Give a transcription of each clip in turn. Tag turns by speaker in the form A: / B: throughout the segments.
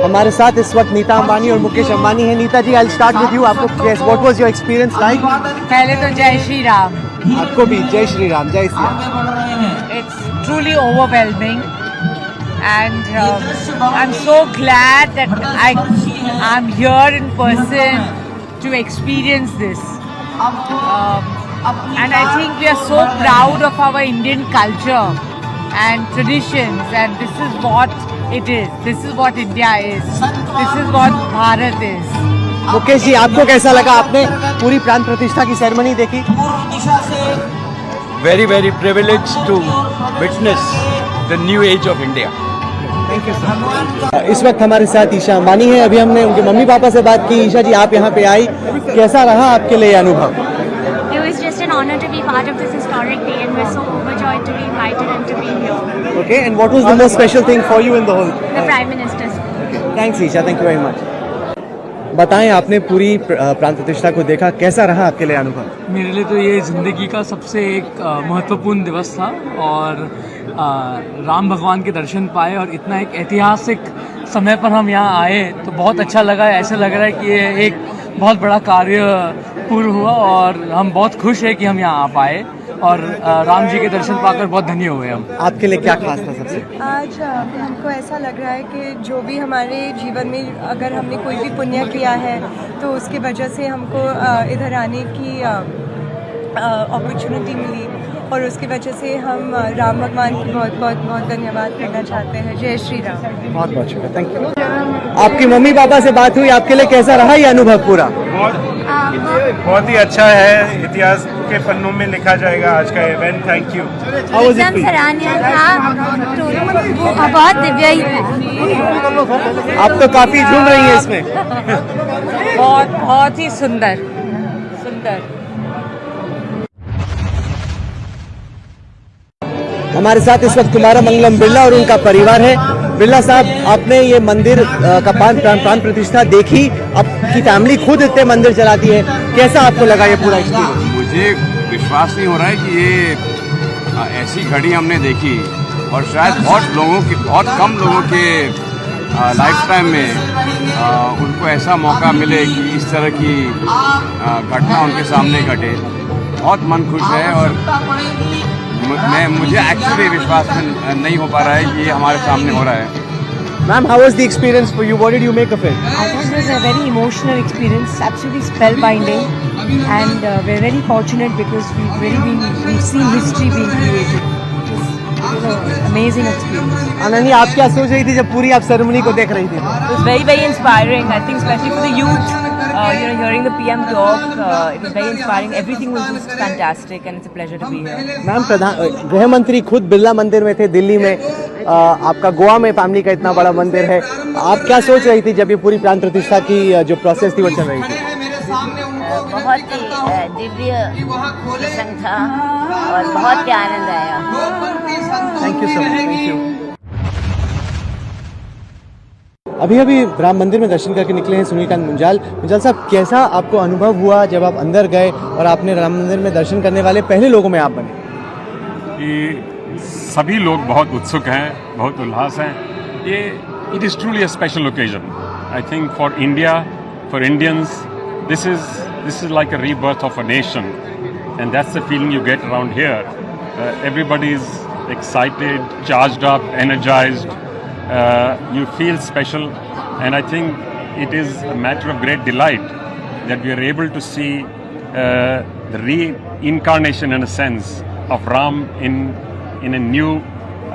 A: हमारे साथ इस वक्त नीता अंबानी और मुकेश अंबानी है। नीता जी, आई स्टार्ट विद यू। आपको what was your experience like?
B: पहले तो जय श्री राम।
A: आपको भी जय श्री राम, जय Shri Ram.
B: It's truly overwhelming and I'm so glad that I'm here in person to experience this. And I think we are so proud of our Indian culture and traditions, and this is what it is. This is what India is. This is what Bharat is.
A: Mukesh ji, आपको कैसा लगा? आपने पूरी प्राण प्रतिष्ठा की ceremony देखी?
C: Very, very privileged to witness the new age of India.
A: Thank you sir. इस वक्त हमारे साथ ईशा अंबानी है। अभी हमने उनके मम्मी पापा से बात की। ईशा जी, आप यहाँ पे आई, कैसा रहा आपके लिए अनुभव?
D: It was just an honor to be part of this historic day, and we're so overjoyed to be invited and to be here.
A: Okay, and what was the most special thing for you in the whole?
D: The Prime Minister's.
A: Okay, thanks Isha, thank you very much. बताएं, आपने पूरी प्राण प्रतिष्ठा को देखा, कैसा रहा आपके लिए अनुभव?
E: मेरे लिए तो ये ज़िंदगी का सबसे एक महत्वपूर्ण दिवस था और राम भगवान के दर्शन पाए और इतना एक ऐतिहासिक समय पर हम यहाँ आए तो बहुत अच्छा लगा। ऐसा लग रहा है कि ये एक बहुत बड़ा कार्य पूर्ण हुआ और हम बहुत खुश हैं कि हम यहाँ आ पाए और राम जी के दर्शन पाकर बहुत धन्य हुए हम।
A: आपके लिए क्या खास था सबसे?
F: आज हमको ऐसा लग रहा है कि जो भी हमारे जीवन में अगर हमने कोई भी पुण्य किया है तो उसकी वजह से हमको इधर आने की अपॉर्चुनिटी मिली और उसकी वजह से हम राम भगवान की बहुत बहुत बहुत धन्यवाद करना चाहते हैं। जय श्री राम।
A: बहुत बहुत शुक्रिया, थैंक यू। आपकी मम्मी पापा से बात हुई, आपके लिए कैसा रहा ये अनुभव पूरा?
G: बहुत ही अच्छा है, इतिहास के पन्नों में लिखा जाएगा आज का इवेंट। Thank you.
D: एकदम सराहनीय था, बहुत दिव्य ही था।
A: आप तो काफी झूम रही हैं इसमें।
B: बहुत ही सुंदर सुंदर।
A: हमारे साथ इस वक्त कुमारा मंगलम बिरला और उनका परिवार है। बिरला साहब, आपने ये मंदिर का प्राण प्रतिष्ठा देखी, आपकी फैमिली खुद इतने मंदिर चलाती है, कैसा आपको लगा ये पूरा एक्सपीरियंस?
C: मुझे विश्वास नहीं हो रहा है कि ये ऐसी घड़ी हमने देखी और शायद बहुत कम लोगों के लाइफ टाइम में उनको ऐसा मौका मिले कि इस तरह की घटना उनके सामने घटे। बहुत मन खुश है और मुझे एक्चुअली विश्वास नहीं हो पा रहा है कि ये हमारे सामने हो रहा है।
A: Ma'am, how was the experience for you? What did you make of it?
B: I thought it was a very emotional experience, absolutely spellbinding, and we're very fortunate because we've seen history being created. It was an amazing experience.
A: Ananya, आप क्या सोच रही थी जब पूरी आप ceremony को देख रही थी?
B: It was very, very inspiring. I think especially for the youth, hearing the PM talk, it was very inspiring. Everything was just fantastic, and it's a pleasure to be here.
A: Ma'am, गृह मंत्री खुद बिरला मंदिर में थे दिल्ली में, आपका गोवा में family का इतना बड़ा मंदिर है, आप क्या सोच रही थी जब ये पूरी प्राण प्रतिष्ठा की जो प्रोसेस थी वो चल रही थी?
D: बहुत ही दिव्य प्रसंग था और बहुत ही आनंद आया।
A: Thank you sir, thank you. अभी अभी राम मंदिर में दर्शन करके निकले हैं सुनीलकांत मुंजाल। मुंजाल साहब, कैसा आपको अनुभव हुआ जब आप अंदर गए और आपने राम मंदिर में दर्शन करने वाले पहले लोगों में आप बने?
H: सभी लोग बहुत उत्सुक हैं, बहुत उल्लास हैं। ये it is truly a special occasion I think for India, for Indians. This is like a rebirth of a nation and that's the feeling you get around here. Everybody is excited, charged up, energised. You feel special, and I think it is a matter of great delight that we are able to see the reincarnation, in a sense, of Ram in a new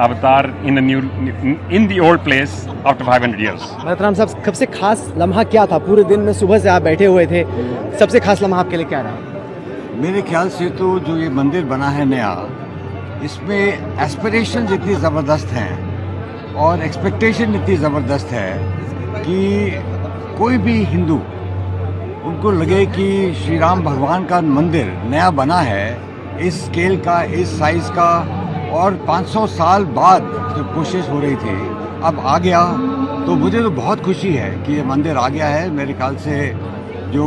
H: avatar, in the old place after 500 years.
A: Bharatram साहब, सबसे खास लम्हा क्या था? पूरे दिन में सुबह से आप बैठे हुए थे, सबसे खास लम्हा आपके लिए क्या रहा?
I: मेरे ख्याल से तो जो ये मंदिर बना है नया, इसमें एस्पिरेशन इतनी ज़बरदस्त हैं और एक्सपेक्टेशन इतनी ज़बरदस्त है कि कोई भी हिंदू उनको लगे कि श्री राम भगवान का मंदिर नया बना है, इस स्केल का, इस साइज़ का, और 500 साल बाद जो कोशिश हो रही थी अब आ गया, तो मुझे तो बहुत खुशी है कि ये मंदिर आ गया है। मेरे ख्याल से जो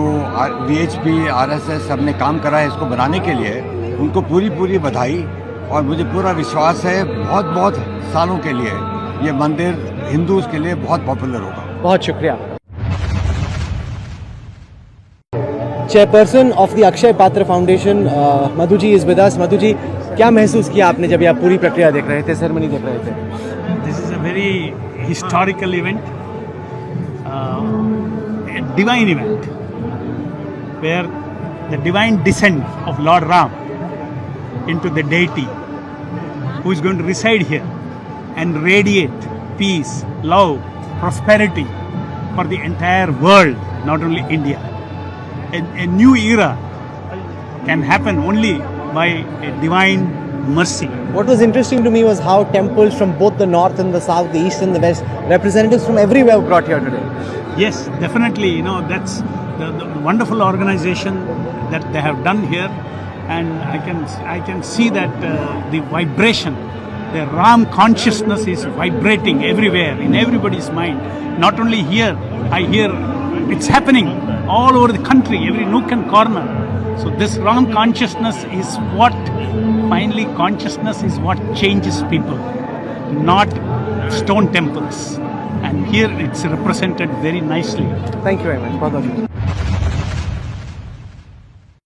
I: VHP, RSS सबने काम करा है इसको बनाने के लिए, उनको पूरी बधाई। और मुझे पूरा विश्वास है बहुत सालों के लिए ये मंदिर हिंदूज के लिए बहुत पॉपुलर होगा।
A: बहुत शुक्रिया। Chairperson of the Akshaya Patra Foundation Madhu ji is with us. Madhu ji, क्या महसूस किया आपने जब आप पूरी प्रक्रिया देख रहे थे, सेरेमनी देख रहे थे?
J: This is a very historical event, a divine event, where the divine descent of Lord Ram into the deity who is going to reside here and radiate peace, love, prosperity for the entire world, not only India. A new era can happen only by a divine mercy.
A: What was interesting to me was how temples from both the north and the south, the east and the west, representatives from everywhere were brought here today.
J: Yes, definitely. You know, that's the wonderful organization that they have done here, and I can see that the vibration, the Ram consciousness is vibrating everywhere in everybody's mind. Not only here, I hear it's happening all over the country, every nook and corner. So this Ram consciousness is what, finally consciousness is what changes people, not stone temples. And here it's represented very nicely.
A: Thank you very much. बहुत बहुत शुक्रिया।